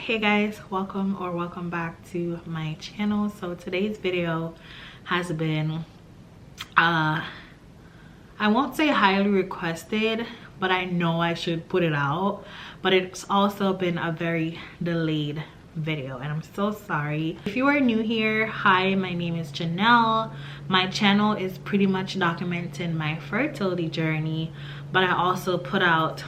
Hey guys, welcome back to my channel. So today's video has been I won't say highly requested, but I know I should put it out, but it's also been a very delayed video and I'm so sorry. If you are new here, hi, my name is Janelle. My channel is pretty much documenting my fertility journey, but I also put out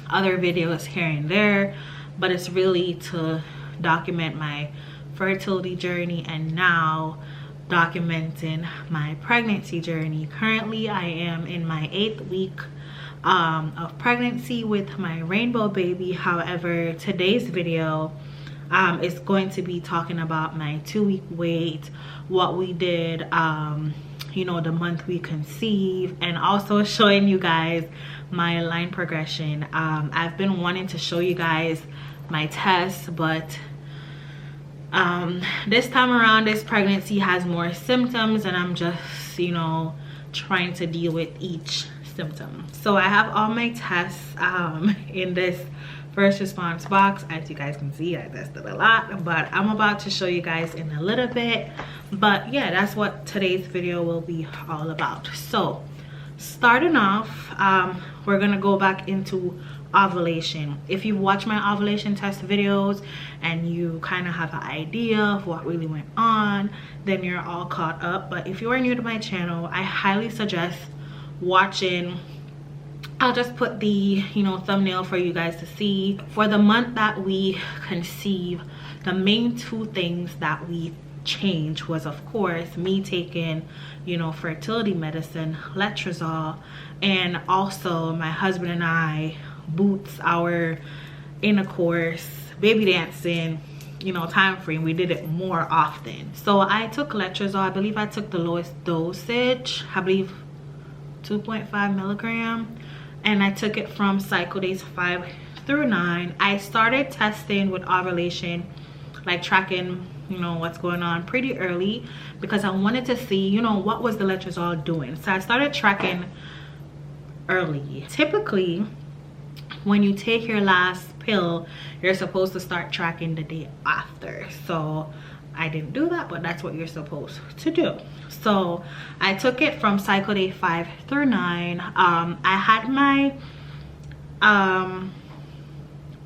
other videos here and there, but it's really to document my fertility journey and now documenting my pregnancy journey. Currently I am in my 8th week of pregnancy with my rainbow baby. However, today's video is going to be talking about my 2-week wait, what we did, you know, the month we conceive, and also showing you guys my line progression. I've been wanting to show you guys my tests, but this time around this pregnancy has more symptoms and I'm just, you know, trying to deal with each symptom. So I have all my tests in this first response box. As you guys can see, I tested a lot, but I'm about to show you guys in a little bit. But yeah, that's what today's video will be all about. So starting off, we're gonna go back into ovulation. If you watch my ovulation test videos and you kind of have an idea of what really went on, then you're all caught up. But if you are new to my channel, I highly suggest watching. I'll just put the, you know, thumbnail for you guys to see. For the month that we conceive, the main 2 things that we changed was, of course, me taking, you know, fertility medicine, letrozole, and also my husband and I boots our intercourse, baby dancing, you know, time frame. We did it more often. So I took letrozole. I believe I took the lowest dosage, I believe 2.5 milligram, and I took it from cycle days 5 through 9. I started testing with ovulation, like tracking, you know, what's going on pretty early, because I wanted to see, you know, what was the letrozole doing. So I started tracking early. Typically when you take your last pill, you're supposed to start tracking the day after. So I didn't do that, but that's what you're supposed to do. So I took it from cycle day 5 through 9. I had my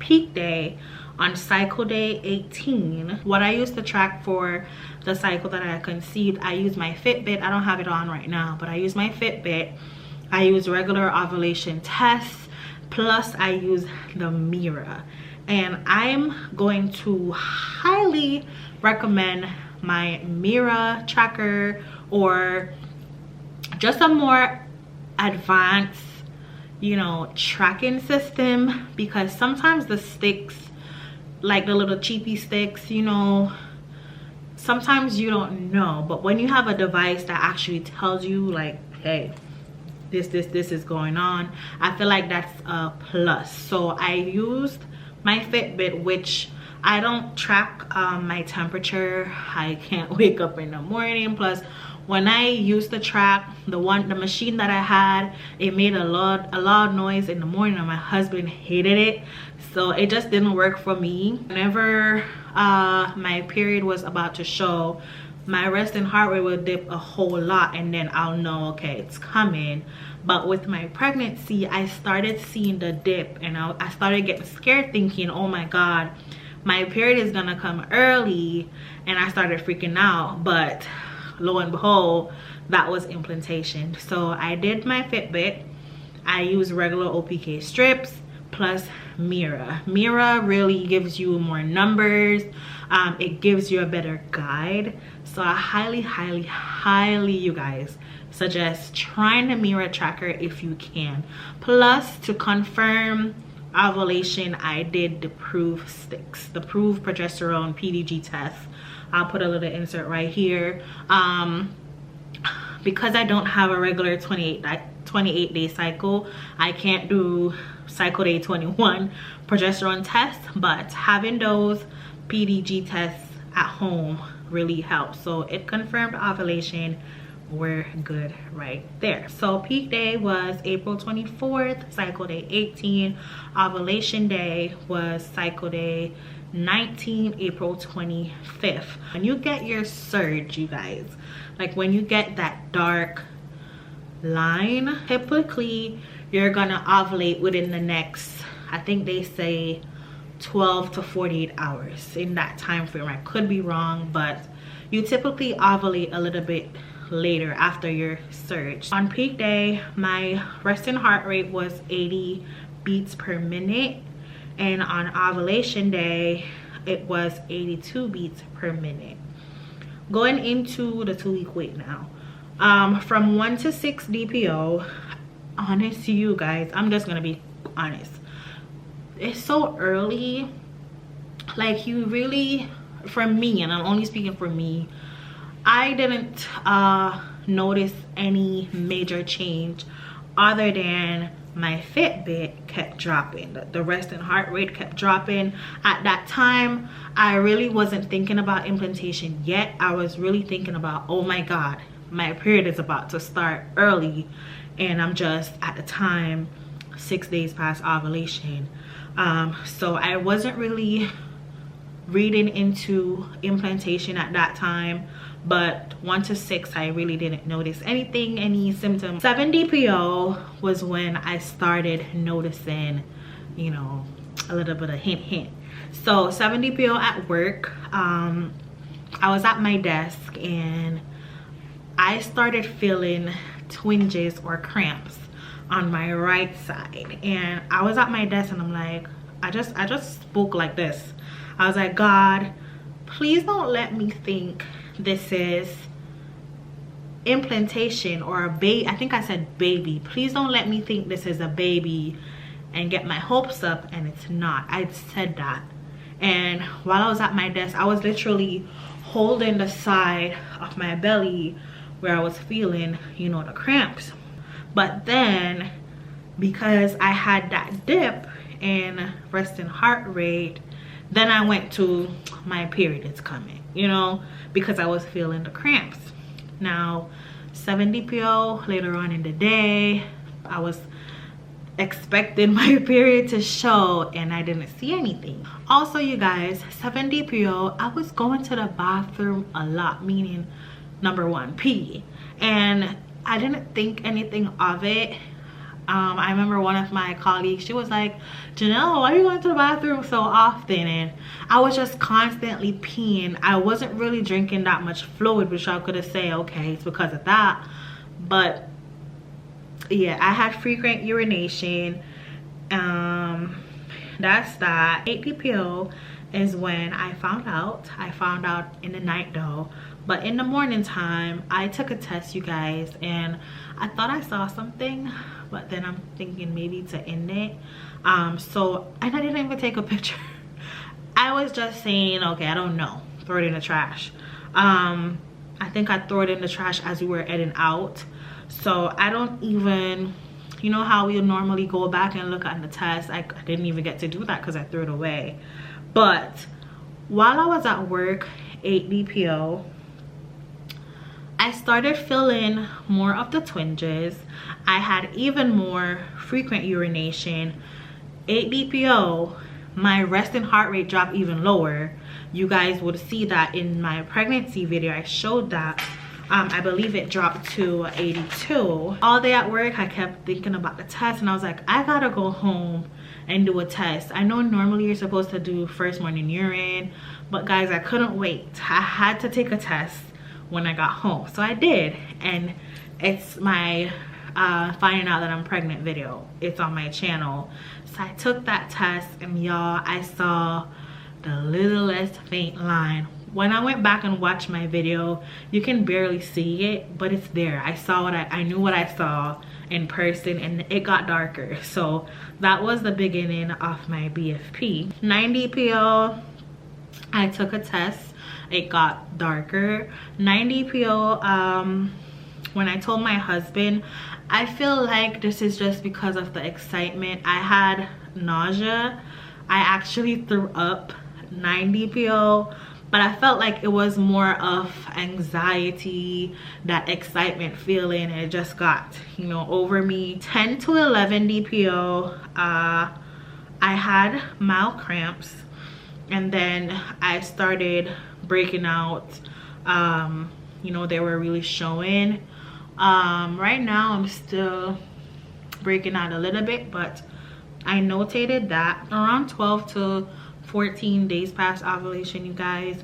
peak day on cycle day 18. What I used to track for the cycle that I conceived, I use my Fitbit. I don't have it on right now, but I use my Fitbit. I use regular ovulation tests, plus I use the mirror. And I'm going to highly recommend my mirror tracker or just a more advanced, you know, tracking system, because sometimes the sticks, like the little cheapy sticks, you know, sometimes you don't know. But when you have a device that actually tells you, like, hey, this is going on, I feel like that's a plus. So I used my Fitbit, which I don't track my temperature. I can't wake up in the morning. Plus when I used to track the machine that I had, it made a loud noise in the morning and my husband hated it, so it just didn't work for me. Whenever my period was about to show, my resting heart rate will dip a whole lot and then I'll know, okay, it's coming. But with my pregnancy, I started seeing the dip and I started getting scared, thinking, oh my god, my period is gonna come early, and I started freaking out. But lo and behold, that was implantation. So I did my Fitbit. I use regular OPK strips plus mirror. Mirror really gives you more numbers. It gives you a better guide. So I highly you guys suggest trying the mirror tracker if you can. Plus, to confirm ovulation, I did the Prove sticks, the Prove progesterone PDG test. I'll put a little insert right here. Because I don't have a regular 28-day cycle, I can't do cycle day 21 progesterone test, but having those PDG tests at home really helps. So it confirmed ovulation we're good right there. So peak day was April 24th, cycle day 18. Ovulation day was cycle day 19, April 25th. When you get your surge, you guys, like when you get that dark line, typically you're gonna ovulate within the next, I think they say 12 to 48 hours, in that time frame. I could be wrong, but you typically ovulate a little bit later after your surge. On peak day, my resting heart rate was 80 beats per minute, and on ovulation day it was 82 beats per minute. Going into the 2-week wait now, from 1 to 6 DPO, honest to you guys, I'm just gonna be honest, it's so early. Like, you really, for me, and I'm only speaking for me, I didn't notice any major change other than my Fitbit kept dropping. The resting heart rate kept dropping. At that time, I really wasn't thinking about implantation yet. I was really thinking about, oh my God, my period is about to start early, and I'm just, at the time, 6 days past ovulation. So I wasn't really reading into implantation at that time, but 1 to 6 I really didn't notice anything, any symptoms. 7 DPO was when I started noticing, you know, a little bit of hint. So 7 DPO at work, I was at my desk and I started feeling twinges or cramps on my right side, and I was at my desk and I'm like, I just spoke like this. I was like, God, please don't let me think this is implantation or a baby. I think I said baby. Please don't let me think this is a baby and get my hopes up and it's not. I said that, and while I was at my desk, I was literally holding the side of my belly where I was feeling, you know, the cramps. But then, because I had that dip in resting heart rate, then I went to my period is coming, you know, because I was feeling the cramps. Now 7 DPO later on in the day, I was expecting my period to show and I didn't see anything. Also, you guys, 7 DPO, I was going to the bathroom a lot, meaning number 1, pee, and I didn't think anything of it. I remember one of my colleagues, she was like, Janelle, why are you going to the bathroom so often? And I was just constantly peeing. I wasn't really drinking that much fluid, which I could have said, okay, it's because of that. But yeah, I had frequent urination. That's that. 8 DPO is when I found out in the night though, but in the morning time I took a test, you guys, and I thought I saw something, but then I'm thinking maybe to end it. So, and I didn't even take a picture. I was just saying, okay, I don't know, throw it in the trash. I think I threw it in the trash as we were heading out. So I don't even, you know how we normally go back and look at the test, I didn't even get to do that because I threw it away. But while I was at work, 8 DPO, I started feeling more of the twinges. I had even more frequent urination. 8 DPO, my resting heart rate dropped even lower. You guys would see that in my pregnancy video. I showed that. I believe it dropped to 82. All day at work, I kept thinking about the test, and I was like, I gotta go home and do a test. I know normally you're supposed to do first morning urine, but guys, I couldn't wait. I had to take a test when I got home, so I did, and it's my finding out that I'm pregnant video. It's on my channel. So I took that test, and y'all, I saw the littlest faint line. When I went back and watched my video, you can barely see it, but it's there. I saw what I knew what I saw in person, and it got darker. So that was the beginning of my BFP. 9 DPO, I took a test. It got darker. 9 DPO, when I told my husband, I feel like this is just because of the excitement. I had nausea. I actually threw up. 9 DPO, but I felt like it was more of anxiety, that excitement feeling, and it just got, you know, over me. 10 to 11 DPO. I had mild cramps, and then I started breaking out. You know, they were really showing. Right now I'm still breaking out a little bit, but I notated that around 12 to 14 days past ovulation, you guys,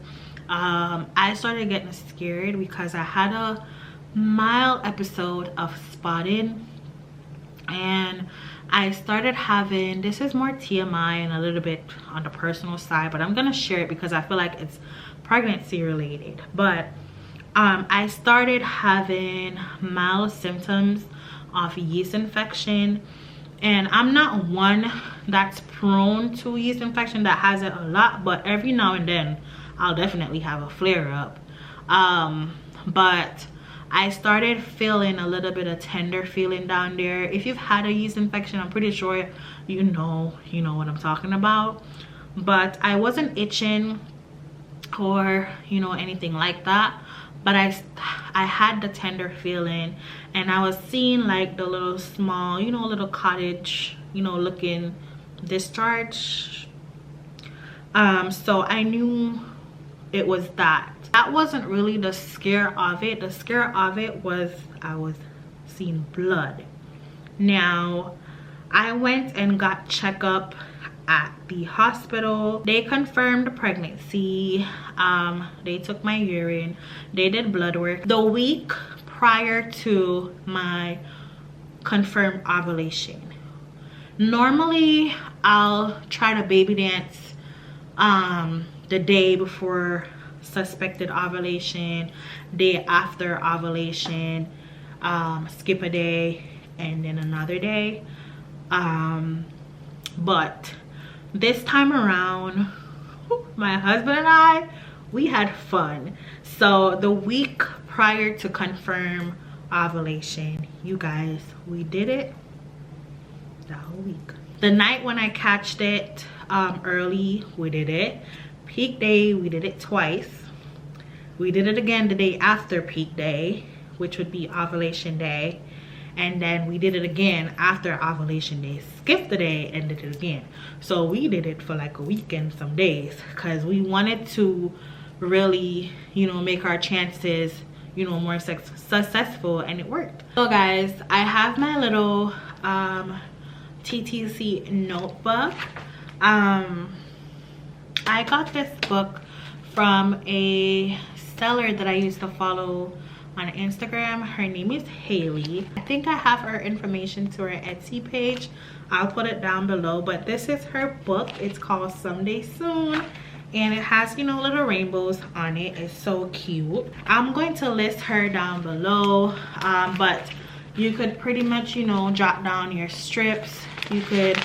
I started getting scared because I had a mild episode of spotting, and I started having, this is more TMI and a little bit on the personal side, but I'm gonna share it because I feel like it's pregnancy related. But I started having mild symptoms of yeast infection, and I'm not one that's prone to yeast infection that has it a lot, but every now and then I'll definitely have a flare-up. But I started feeling a little bit of tender feeling down there. If you've had a yeast infection, I'm pretty sure you know what I'm talking about. But I wasn't itching or, you know, anything like that, but I had the tender feeling, and I was seeing like the little small, you know, little cottage, you know, looking discharge. So I knew it was that. That wasn't really the scare of it. The scare of it was I was seeing blood. Now, I went and got checked up at the hospital. They confirmed pregnancy. They took my urine, they did blood work. The week prior to my confirmed ovulation, normally I'll try to baby dance the day before suspected ovulation, day after ovulation, skip a day and then another day. But this time around, my husband and I, we had fun. So the week prior to confirm ovulation, you guys, we did it the whole week. The night when I catched it early, we did it. Peak day, we did it twice. We did it again the day after peak day, which would be ovulation day. And then we did it again after ovulation day, skipped the day and did it again. So we did it for like a week and some days because we wanted to really, you know, make our chances, you know, more successful, and it worked. So guys, I have my little TTC notebook. I got this book from a seller that I used to follow on Instagram. Her name is Haley. I think I have her information to her Etsy page. I'll put it down below, but this is her book. It's called Someday Soon, and it has, you know, little rainbows on it. It's so cute. I'm going to list her down below, but you could pretty much, you know, jot down your strips. You could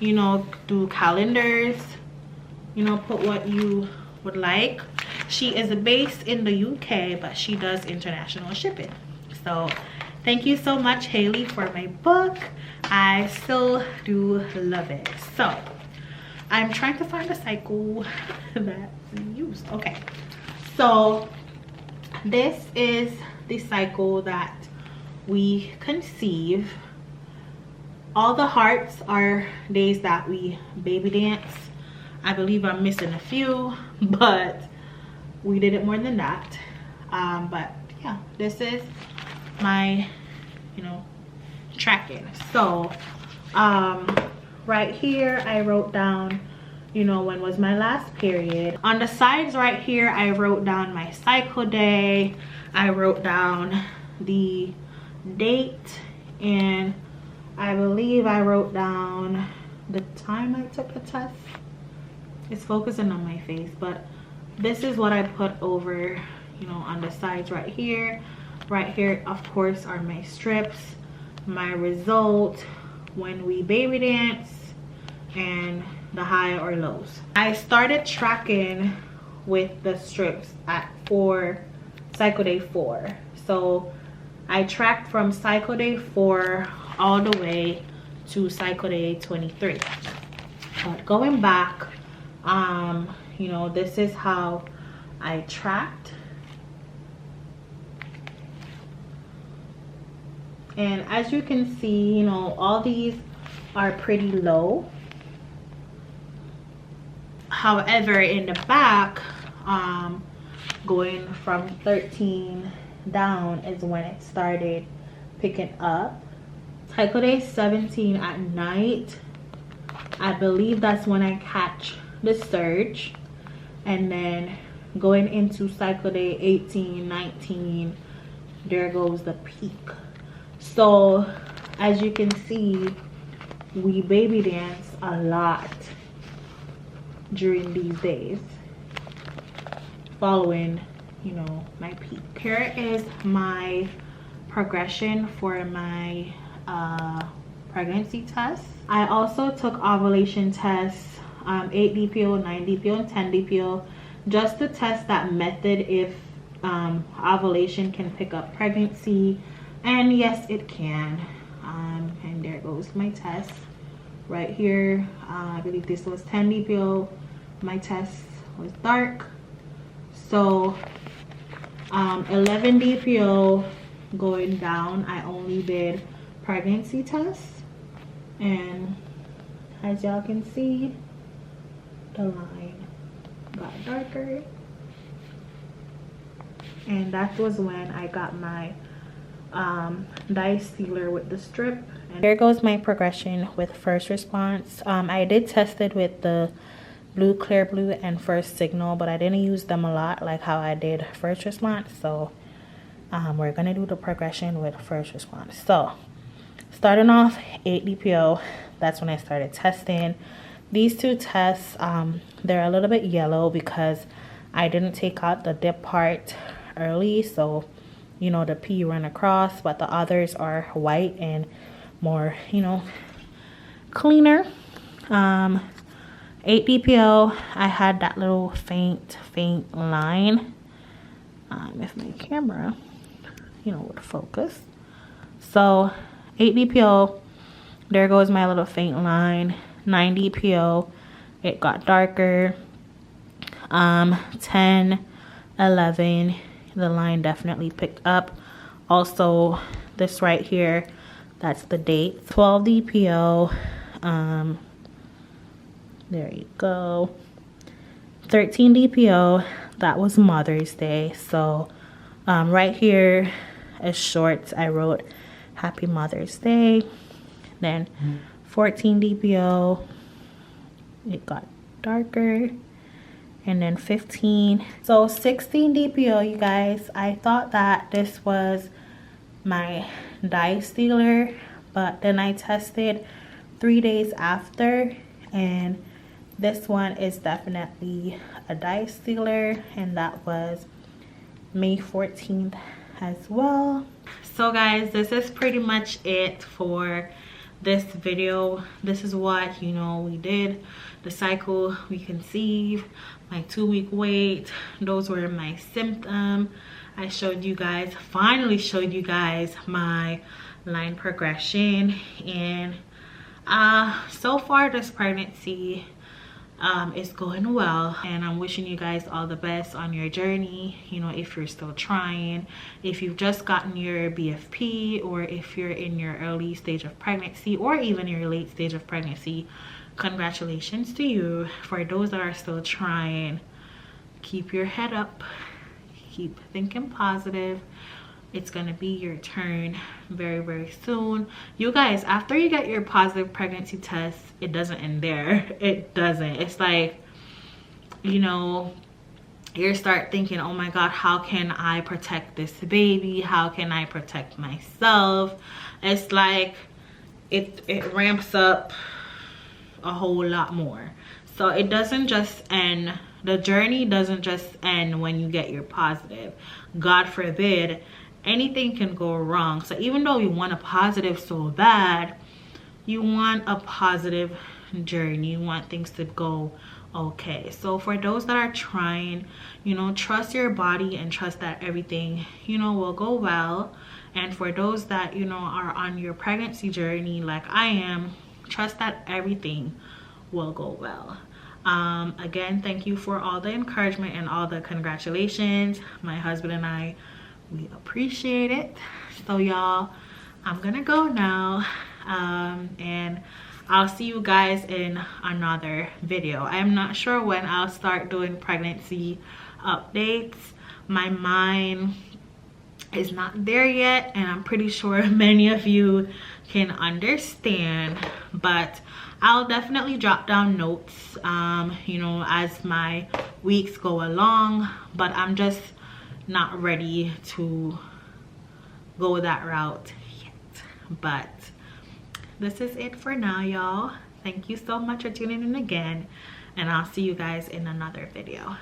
you know, do calendars, you know, put what you would like. She is based in the UK, but she does international shipping. So thank you so much, Haley, for my book. I still do love it. So I'm trying to find a cycle that we used. Okay, so this is the cycle that we conceive. All the hearts are days that we baby dance. I believe I'm missing a few, but we did it more than that. But yeah, this is my, you know, tracking. So right here I wrote down, you know, when was my last period. On the sides right here I wrote down my cycle day. I wrote down the date, and I believe I wrote down the time I took the test. It's focusing on my face, but this is what I put over, you know, on the sides right here. Right here, of course, are my strips, my result, when we baby dance, and the high or lows. I started tracking with the strips at cycle day 4. So I tracked from cycle day 4 all the way to cycle day 23. But going back, you know, this is how I tracked. And as you can see, you know, all these are pretty low. However, in the back, going from 13 down is when it started picking up. Cycle day 17 at night, I believe that's when I catch the surge. And then going into cycle day 18, 19, there goes the peak. So as you can see, we baby dance a lot during these days following, you know, my peak. Here is my progression for my pregnancy test. I also took ovulation tests, 8 DPO, 9 DPO, and 10 DPO, just to test that method if ovulation can pick up pregnancy. And yes, it can. And there goes my test right here. I believe this was 10 DPO. My test was dark. So 11 DPO going down, I only did pregnancy tests. And as y'all can see, the line got darker. And that was when I got my dye sealer with the strip. And there goes my progression with first response. I did test it with the blue, clear blue, and first signal, but I didn't use them a lot like how I did first response. So we're gonna do the progression with first response. So starting off 8 DPO, that's when I started testing. These two tests, they're a little bit yellow because I didn't take out the dip part early, so you know the P run across, but the others are white and more, you know, cleaner. 8 DPO, I had that little faint line. If my camera, you know, would focus. So 8 DPO, there goes my little faint line. 9 DPO, it got darker. 10, 11, the line definitely picked up. Also, this right here, that's the date. 12 DPO, there you go. 13 DPO, that was Mother's Day. So right here is short. I wrote Happy Mother's Day. Then 14 DPO, it got darker. And then 15. So 16 DPO, you guys, I thought that this was my dye stealer, but then I tested 3 days after, and this one is definitely a dye stealer, and that was May 14th as well. So guys, this is pretty much it for this video. This is what, you know, we did. The cycle, we conceive, my 2-week wait, those were my symptoms. I showed you guys, finally showed you guys my line progression, and so far this pregnancy is going well, and I'm wishing you guys all the best on your journey. You know, if you're still trying, if you've just gotten your BFP, or if you're in your early stage of pregnancy, or even your late stage of pregnancy, congratulations to you. For those that are still trying, keep your head up, keep thinking positive. It's gonna be your turn very, very soon. You guys, after you get your positive pregnancy test, it doesn't end there. It doesn't. It's like, you know, you start thinking, oh my God, how can I protect this baby? How can I protect myself? It's like it ramps up a whole lot more. So it doesn't just end, the journey doesn't just end when you get your positive. God forbid, anything can go wrong. So even though you want a positive so bad, you want a positive journey, you want things to go okay. So for those that are trying, you know, trust your body and trust that everything, you know, will go well. And for those that, you know, are on your pregnancy journey like I am, trust that everything will go well. Again, thank you for all the encouragement and all the congratulations. My husband and I, we appreciate it. So y'all, I'm gonna go now, and I'll see you guys in another video. I'm not sure when I'll start doing pregnancy updates. My mind is not there yet, and I'm pretty sure many of you can understand, but I'll definitely jot down notes, you know, as my weeks go along, but I'm just not ready to go that route yet. But this is it for now, y'all. Thank you so much for tuning in again, and I'll see you guys in another video.